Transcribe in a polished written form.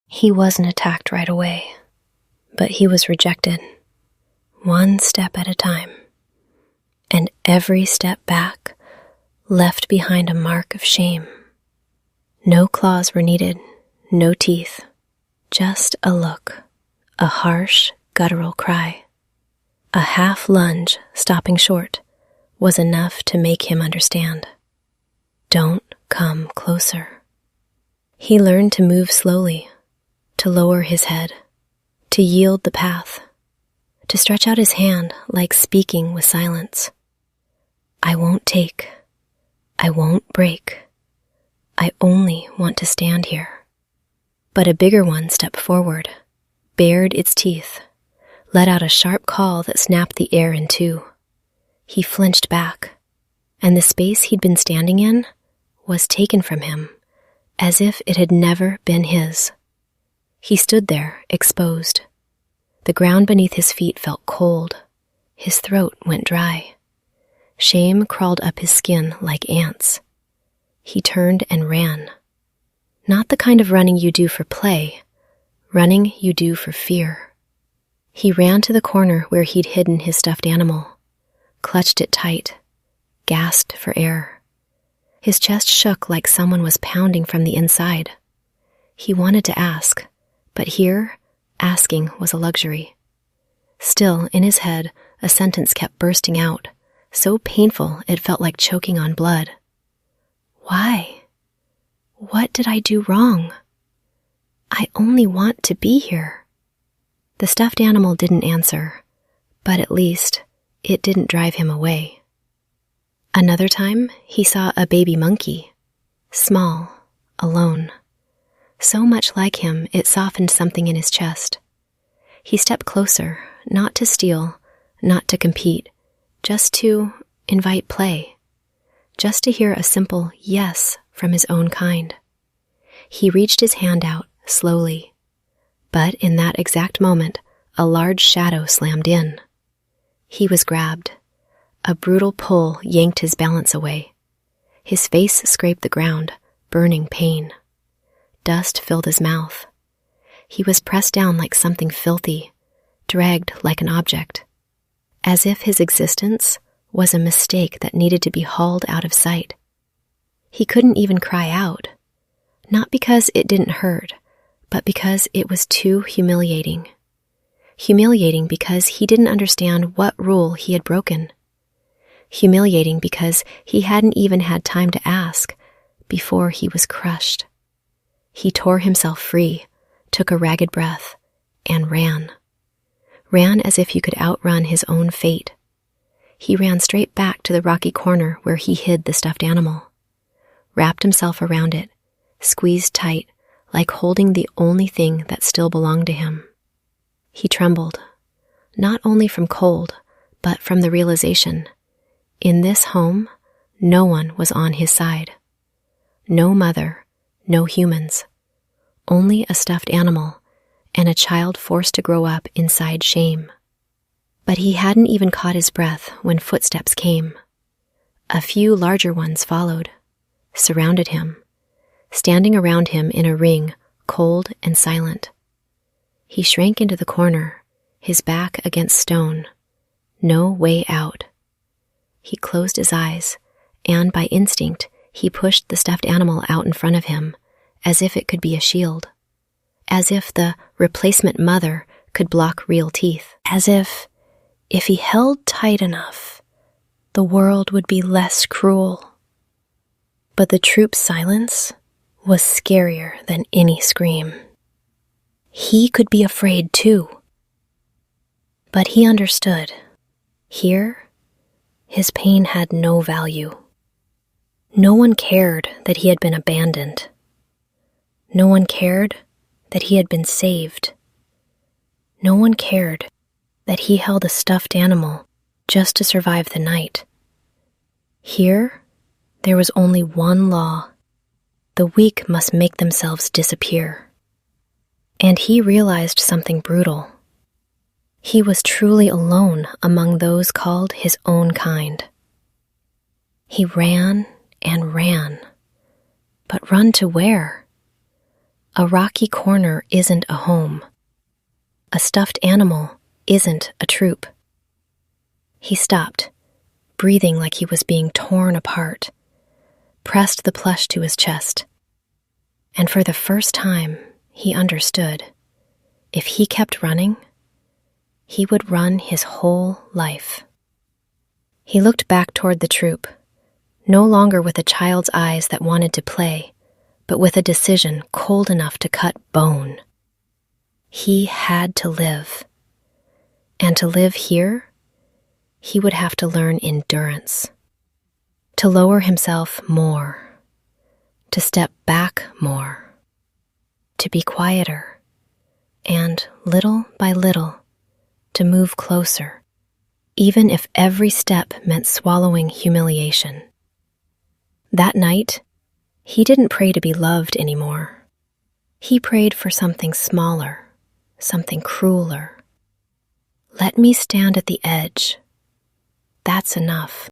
He wasn't attacked right away, but he was rejected, one step at a time, and every step back left behind a mark of shame. No claws were needed, no teeth, just a look, a harsh, guttural cry. A half-lunge stopping short was enough to make him understand. Don't come closer. He learned to move slowly, to lower his head, to yield the path, to stretch out his hand like speaking with silence. I won't take. I won't break. I only want to stand here. But a bigger one stepped forward, bared its teeth, let out a sharp call that snapped the air in two. He flinched back, and the space he'd been standing in was taken from him, as if it had never been his. He stood there, exposed. The ground beneath his feet felt cold. His throat went dry. Shame crawled up his skin like ants. He turned and ran. Not the kind of running you do for play, running you do for fear. He ran to the corner where he'd hidden his stuffed animal, clutched it tight, gasped for air. His chest shook like someone was pounding from the inside. He wanted to ask, but here, asking was a luxury. Still, in his head, a sentence kept bursting out, so painful it felt like choking on blood. Why? What did I do wrong? I only want to be here. The stuffed animal didn't answer, but at least it didn't drive him away. Another time, he saw a baby monkey, small, alone. So much like him, it softened something in his chest. He stepped closer, not to steal, not to compete, just to invite play, just to hear a simple yes from his own kind. He reached his hand out slowly, but in that exact moment, a large shadow slammed in. He was grabbed. A brutal pull yanked his balance away. His face scraped the ground, burning pain. Dust filled his mouth. He was pressed down like something filthy, dragged like an object, as if his existence was a mistake that needed to be hauled out of sight. He couldn't even cry out, not because it didn't hurt, but because it was too humiliating. Humiliating because he didn't understand what rule he had broken. Humiliating because he hadn't even had time to ask before he was crushed. He tore himself free, took a ragged breath, and ran. Ran as if he could outrun his own fate. He ran straight back to the rocky corner where he hid the stuffed animal, wrapped himself around it, squeezed tight, like holding the only thing that still belonged to him. He trembled, not only from cold, but from the realization, in this home, no one was on his side. No mother, no humans, only a stuffed animal and a child forced to grow up inside shame. But he hadn't even caught his breath when footsteps came. A few larger ones followed, surrounded him, standing around him in a ring, cold and silent. He shrank into the corner, his back against stone. No way out. He closed his eyes, and by instinct, he pushed the stuffed animal out in front of him, as if it could be a shield. As if the replacement mother could block real teeth. As if he held tight enough, the world would be less cruel. But the troop's silence was scarier than any scream. He could be afraid too. But he understood. Here, his pain had no value. No one cared that he had been abandoned. No one cared that he had been saved. No one cared that he held a stuffed animal just to survive the night. Here, there was only one law. The weak must make themselves disappear. And he realized something brutal. He was truly alone among those called his own kind. He ran and ran. But run to where? A rocky corner isn't a home. A stuffed animal isn't a troop. He stopped, breathing like he was being torn apart, pressed the plush to his chest. And for the first time, he understood. If he kept running, he would run his whole life. He looked back toward the troop, no longer with a child's eyes that wanted to play, but with a decision cold enough to cut bone. He had to live. And to live here, he would have to learn endurance, to lower himself more, to step back more, to be quieter, and little by little, to move closer, even if every step meant swallowing humiliation. That night, he didn't pray to be loved anymore. He prayed for something smaller, something crueler. Let me stand at the edge. That's enough.